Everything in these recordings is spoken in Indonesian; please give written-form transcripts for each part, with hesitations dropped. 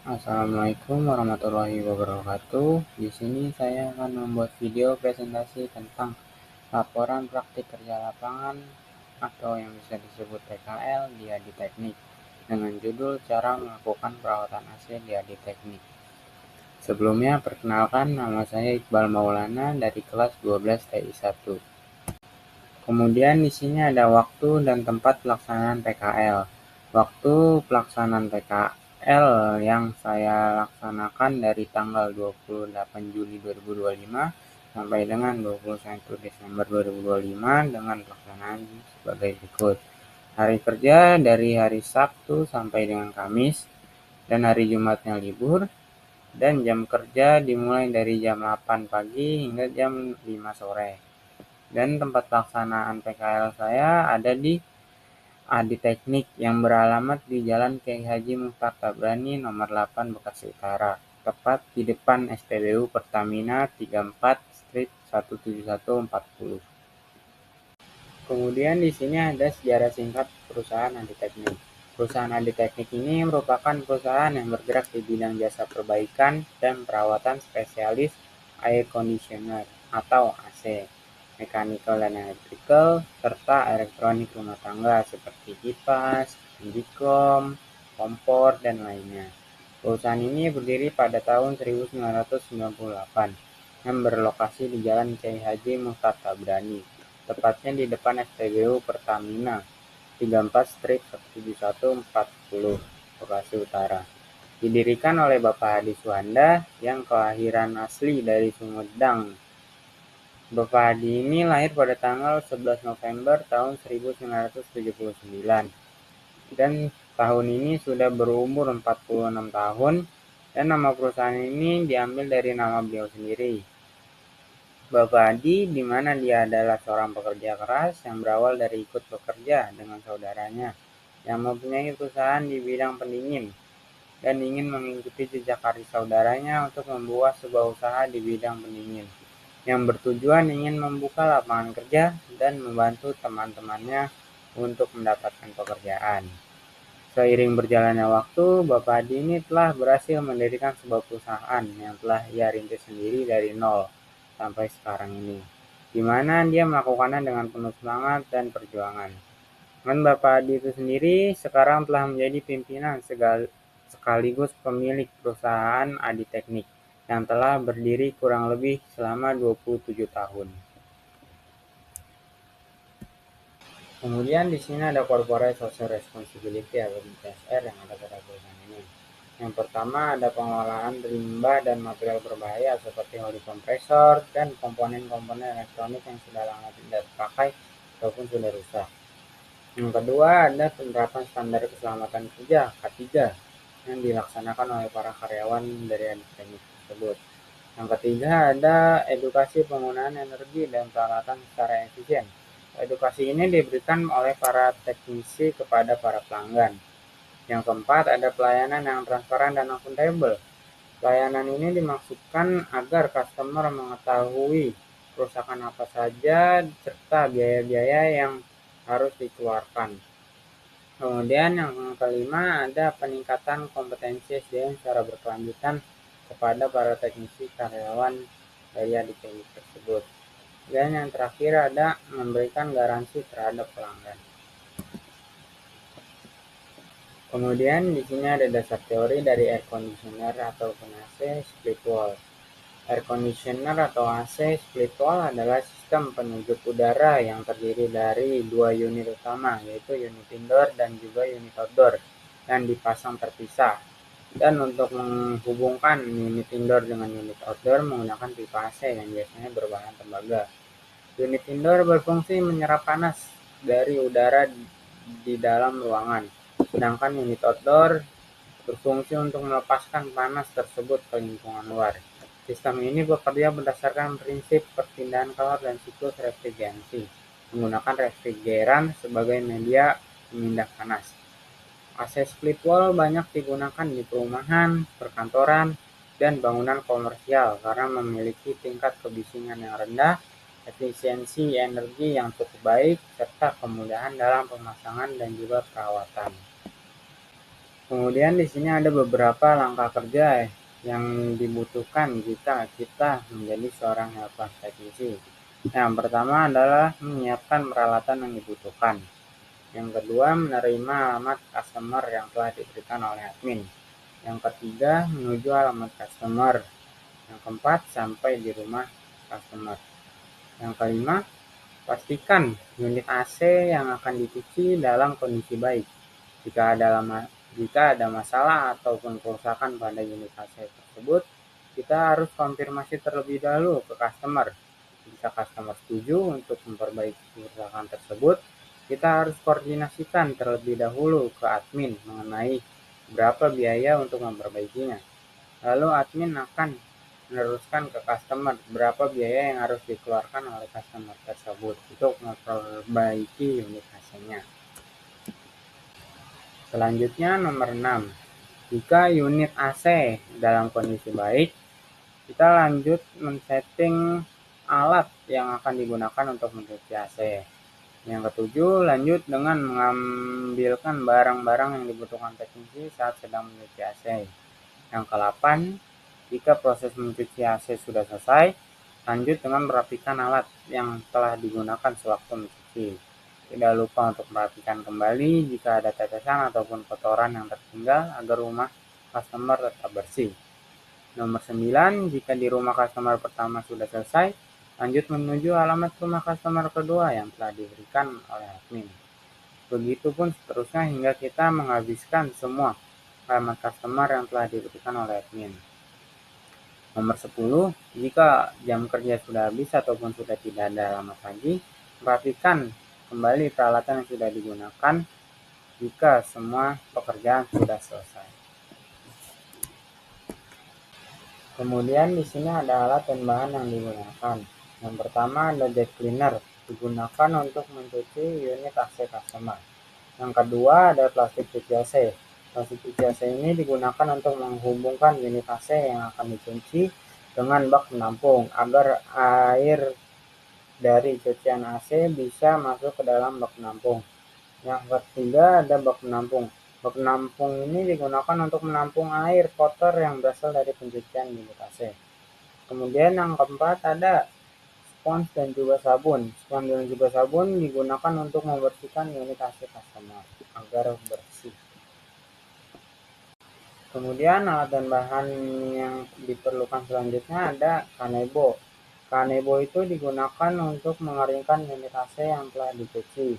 Assalamualaikum warahmatullahi wabarakatuh. Di sini saya akan membuat video presentasi tentang laporan praktik kerja lapangan atau yang bisa disebut PKL di Adi Teknik dengan judul cara melakukan perawatan AC di Adi Teknik. Sebelumnya perkenalkan, nama saya Iqbal Maulana dari kelas 12 TI 1. Kemudian di sini ada waktu dan tempat pelaksanaan PKL. Waktu pelaksanaan PKL yang saya laksanakan dari tanggal 28 Juli 2025 sampai dengan 21 Desember 2025 dengan pelaksanaan sebagai berikut. Hari kerja dari hari Sabtu sampai dengan Kamis dan hari Jumatnya libur, dan jam kerja dimulai dari jam 8 pagi hingga jam 5 sore. Dan tempat pelaksanaan PKL saya ada di Adi Teknik yang beralamat di Jalan Kiai Haji Muchtar Tabrani nomor 8 Bekasi Utara, tepat di depan SPBU Pertamina 34 Street 17140. Kemudian di sini ada sejarah singkat perusahaan Adi Teknik. Perusahaan Adi Teknik ini merupakan perusahaan yang bergerak di bidang jasa perbaikan dan perawatan spesialis air conditioner atau AC, mechanical dan electrical, serta elektronik rumah tangga seperti kipas, indicom, kompor, dan lainnya. Perusahaan ini berdiri pada tahun 1998 yang berlokasi di Jalan Kiai Haji Muchtar Tabrani, tepatnya di depan SPBU Pertamina 34 Street 17140, Bekasi Utara. Didirikan oleh Bapak Hadi Suhanda yang kelahiran asli dari Sumedang. Bapak Hadi ini lahir pada tanggal 11 November tahun 1979 dan tahun ini sudah berumur 46 tahun, dan nama perusahaan ini diambil dari nama beliau sendiri, Bapak Hadi, di mana dia adalah seorang pekerja keras yang berawal dari ikut bekerja dengan saudaranya yang mempunyai perusahaan di bidang pendingin dan ingin mengikuti jejak karir saudaranya untuk membuat sebuah usaha di bidang pendingin yang bertujuan ingin membuka lapangan kerja dan membantu teman-temannya untuk mendapatkan pekerjaan. Seiring berjalannya waktu, Bapak Hadi ini telah berhasil mendirikan sebuah perusahaan yang telah ia rintis sendiri dari nol sampai sekarang ini, di mana dia melakukannya dengan penuh semangat dan perjuangan. Dan Bapak Hadi itu sendiri sekarang telah menjadi pimpinan sekaligus pemilik perusahaan Adi Teknik yang telah berdiri kurang lebih selama 27 tahun. Kemudian di sini ada corporate social responsibility atau CSR yang ada pada perusahaan ini. Yang pertama ada pengelolaan limbah dan material berbahaya seperti oli kompresor dan komponen-komponen elektronik yang sudah lama tidak terpakai ataupun sudah rusak. Yang kedua ada penerapan standar keselamatan kerja K3 yang dilaksanakan oleh para karyawan dari teknik tersebut. Yang ketiga ada edukasi penggunaan energi dan peralatan secara efisien. Edukasi ini diberikan oleh para teknisi kepada para pelanggan. Yang keempat ada pelayanan yang transparan dan akuntabel. Pelayanan ini dimaksudkan agar customer mengetahui kerusakan apa saja serta biaya-biaya yang harus dikeluarkan. Kemudian yang kelima ada peningkatan kompetensi SDM secara berkelanjutan kepada para teknisi karyawan dari Adi Teknik tersebut. Dan yang terakhir ada memberikan garansi terhadap pelanggan. Kemudian di sini ada dasar teori dari air conditioner atau AC split wall. Air conditioner atau AC split wall adalah sistem penyejuk udara yang terdiri dari dua unit utama, yaitu unit indoor dan juga unit outdoor, yang dipasang terpisah. Dan untuk menghubungkan unit indoor dengan unit outdoor menggunakan pipa AC yang biasanya berbahan tembaga. Unit indoor berfungsi menyerap panas dari udara di dalam ruangan, sedangkan unit outdoor berfungsi untuk melepaskan panas tersebut ke lingkungan luar. Sistem ini bekerja berdasarkan prinsip perpindahan kalor dan siklus refrigerasi, menggunakan refrigeran sebagai media pemindah panas. AC split wall banyak digunakan di perumahan, perkantoran, dan bangunan komersial karena memiliki tingkat kebisingan yang rendah, efisiensi energi yang cukup baik, serta kemudahan dalam pemasangan dan juga perawatan. Kemudian di sini ada beberapa langkah kerja yang dibutuhkan jika kita menjadi seorang helpdesk teknisi. Yang pertama adalah menyiapkan peralatan yang dibutuhkan. Yang kedua, menerima alamat customer yang telah diberikan oleh admin. Yang ketiga, menuju alamat customer. Yang keempat, sampai di rumah customer. Yang kelima, pastikan unit AC yang akan dicuci dalam kondisi baik. Jika ada masalah ataupun kerusakan pada unit AC tersebut, kita harus konfirmasi terlebih dahulu ke customer. Jika customer setuju untuk memperbaiki kerusakan tersebut, kita harus koordinasikan terlebih dahulu ke admin mengenai berapa biaya untuk memperbaikinya. Lalu admin akan meneruskan ke customer berapa biaya yang harus dikeluarkan oleh customer tersebut untuk memperbaiki unit AC-nya. Selanjutnya nomor 6. Jika unit AC dalam kondisi baik, kita lanjut men-setting alat yang akan digunakan untuk mencuci AC. Yang ketujuh, lanjut dengan mengambilkan barang-barang yang dibutuhkan teknisi saat sedang mencuci AC. Yang ke-8, jika proses mencuci AC sudah selesai, lanjut dengan merapikan alat yang telah digunakan sewaktu mencuci. Tidak lupa untuk merapikan kembali jika ada tetesan ataupun kotoran yang tertinggal agar rumah customer tetap bersih. Nomor 9, jika di rumah customer pertama sudah selesai, lanjut menuju alamat rumah customer kedua yang telah diberikan oleh admin. Begitupun seterusnya hingga kita menghabiskan semua alamat customer yang telah diberikan oleh admin. Nomor 10, jika jam kerja sudah habis ataupun sudah tidak ada alamat lagi, perhatikan kembali peralatan yang sudah digunakan jika semua pekerjaan sudah selesai. Kemudian di sini ada alat dan bahan yang digunakan. Yang pertama ada jet cleaner, digunakan untuk mencuci unit AC customer. Yang kedua ada plastik cuci AC. Plastik cuci AC ini digunakan untuk menghubungkan unit AC yang akan dicuci dengan bak penampung agar air dari cucian AC bisa masuk ke dalam bak penampung. Yang ketiga ada bak penampung. Bak penampung ini digunakan untuk menampung air kotor yang berasal dari pencucian unit AC. Kemudian yang keempat ada spons dan juga sabun. Spons dan juga sabun digunakan untuk membersihkan unit AC customer agar bersih. Kemudian alat dan bahan yang diperlukan selanjutnya ada kanebo. Kanebo itu digunakan untuk mengeringkan unit AC yang telah dicuci.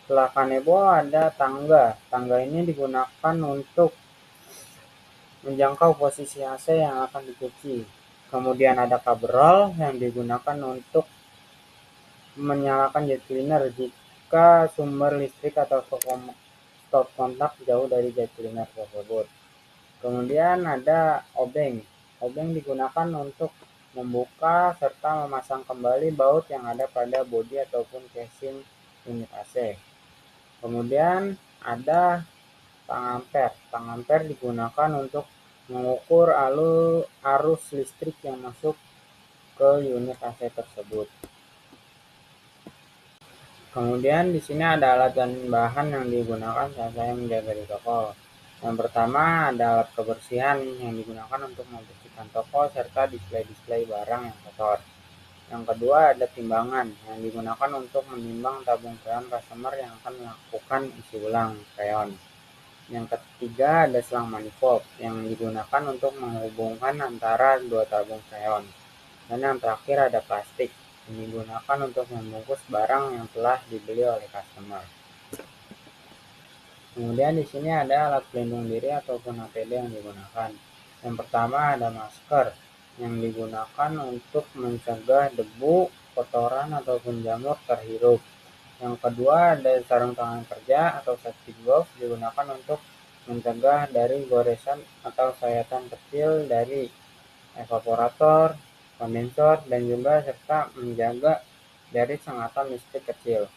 Setelah kanebo ada tangga. Tangga ini digunakan untuk menjangkau posisi AC yang akan dicuci. Kemudian ada kabel roll yang digunakan untuk menyalakan jet cleaner jika sumber listrik atau stop kontak jauh dari jet cleaner tersebut. Kemudian ada obeng. Obeng digunakan untuk membuka serta memasang kembali baut yang ada pada bodi ataupun casing unit AC. Kemudian ada pengampere. Pengampere digunakan untuk mengukur arus listrik yang masuk ke unit AC tersebut. Kemudian di sini ada alat dan bahan yang digunakan saat saya menjaga di toko. Yang pertama ada alat kebersihan yang digunakan untuk membersihkan toko serta display-display barang yang kotor. Yang kedua ada timbangan yang digunakan untuk menimbang tabung freon customer yang akan melakukan isi ulang freon. Yang ketiga ada selang manifold yang digunakan untuk menghubungkan antara dua tabung freon. Dan yang terakhir ada plastik yang digunakan untuk membungkus barang yang telah dibeli oleh customer. Kemudian di sini ada alat pelindung diri ataupun APD yang digunakan. Yang pertama ada masker yang digunakan untuk mencegah debu, kotoran ataupun jamur terhirup. Yang kedua ada sarung tangan kerja atau safety glove digunakan untuk mencegah dari goresan atau sayatan kecil dari evaporator, kondensor, dan juga serta menjaga dari sengatan listrik kecil.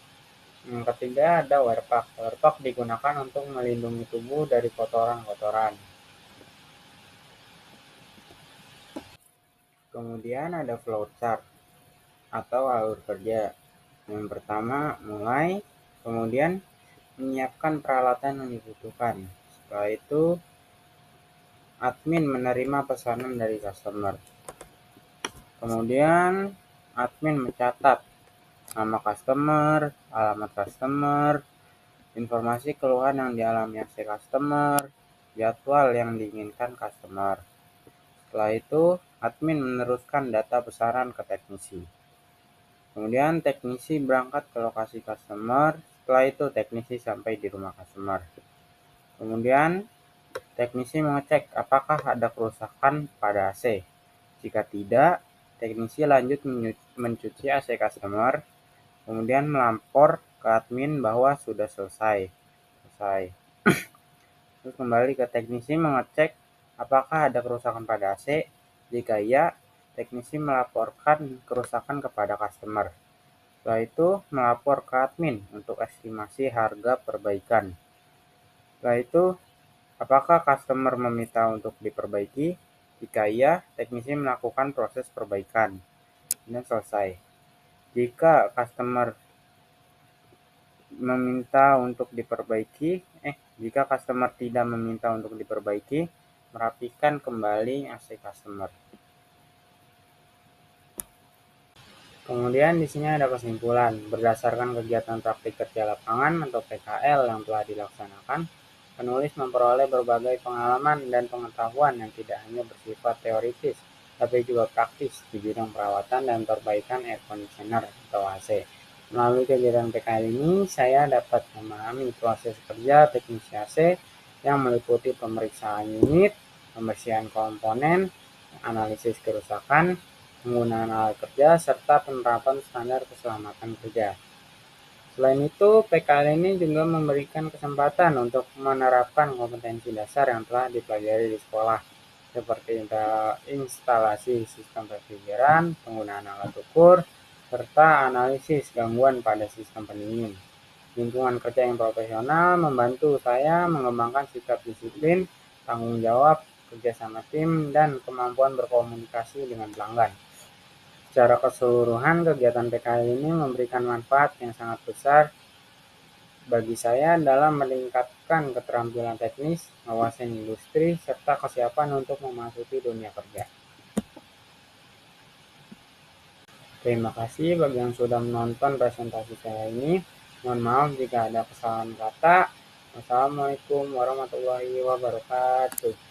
Yang ketiga ada wear pack. Wear pack digunakan untuk melindungi tubuh dari kotoran-kotoran. Kemudian ada flowchart atau alur kerja. Yang pertama mulai, kemudian menyiapkan peralatan yang dibutuhkan. Setelah itu admin menerima pesanan dari customer. Kemudian admin mencatat nama customer, alamat customer, informasi keluhan yang dialami si customer, jadwal yang diinginkan customer. Setelah itu, admin meneruskan data pesanan ke teknisi. Kemudian teknisi berangkat ke lokasi customer, setelah itu teknisi sampai di rumah customer. Kemudian teknisi mengecek apakah ada kerusakan pada AC. Jika tidak, teknisi lanjut mencuci AC customer, kemudian melapor ke admin bahwa sudah selesai. Terus kembali ke teknisi mengecek apakah ada kerusakan pada AC. Jika iya, teknisi melaporkan kerusakan kepada customer. Setelah itu melapor ke admin untuk estimasi harga perbaikan. Setelah itu, apakah customer meminta untuk diperbaiki? Jika iya, teknisi melakukan proses perbaikan dan selesai. Jika customer jika customer tidak meminta untuk diperbaiki, merapikan kembali AC customer. Kemudian di sini ada kesimpulan. Berdasarkan kegiatan praktik kerja lapangan atau PKL yang telah dilaksanakan, penulis memperoleh berbagai pengalaman dan pengetahuan yang tidak hanya bersifat teoritis, tapi juga praktis di bidang perawatan dan perbaikan air conditioner atau AC. Melalui kegiatan PKL ini, saya dapat memahami proses kerja teknisi AC yang meliputi pemeriksaan unit, pembersihan komponen, analisis kerusakan, penggunaan alat kerja, serta penerapan standar keselamatan kerja. Selain itu, PKL ini juga memberikan kesempatan untuk menerapkan kompetensi dasar yang telah dipelajari di sekolah, seperti instalasi sistem refrigeran, penggunaan alat ukur, serta analisis gangguan pada sistem pendingin. Lingkungan kerja yang profesional membantu saya mengembangkan sikap disiplin, tanggung jawab, kerja sama tim, dan kemampuan berkomunikasi dengan pelanggan. Secara keseluruhan, kegiatan PKL ini memberikan manfaat yang sangat besar bagi saya dalam meningkatkan keterampilan teknis, wawasan industri, serta kesiapan untuk memasuki dunia kerja. Terima kasih bagi yang sudah menonton presentasi saya ini. Mohon maaf jika ada kesalahan kata. Wassalamualaikum warahmatullahi wabarakatuh.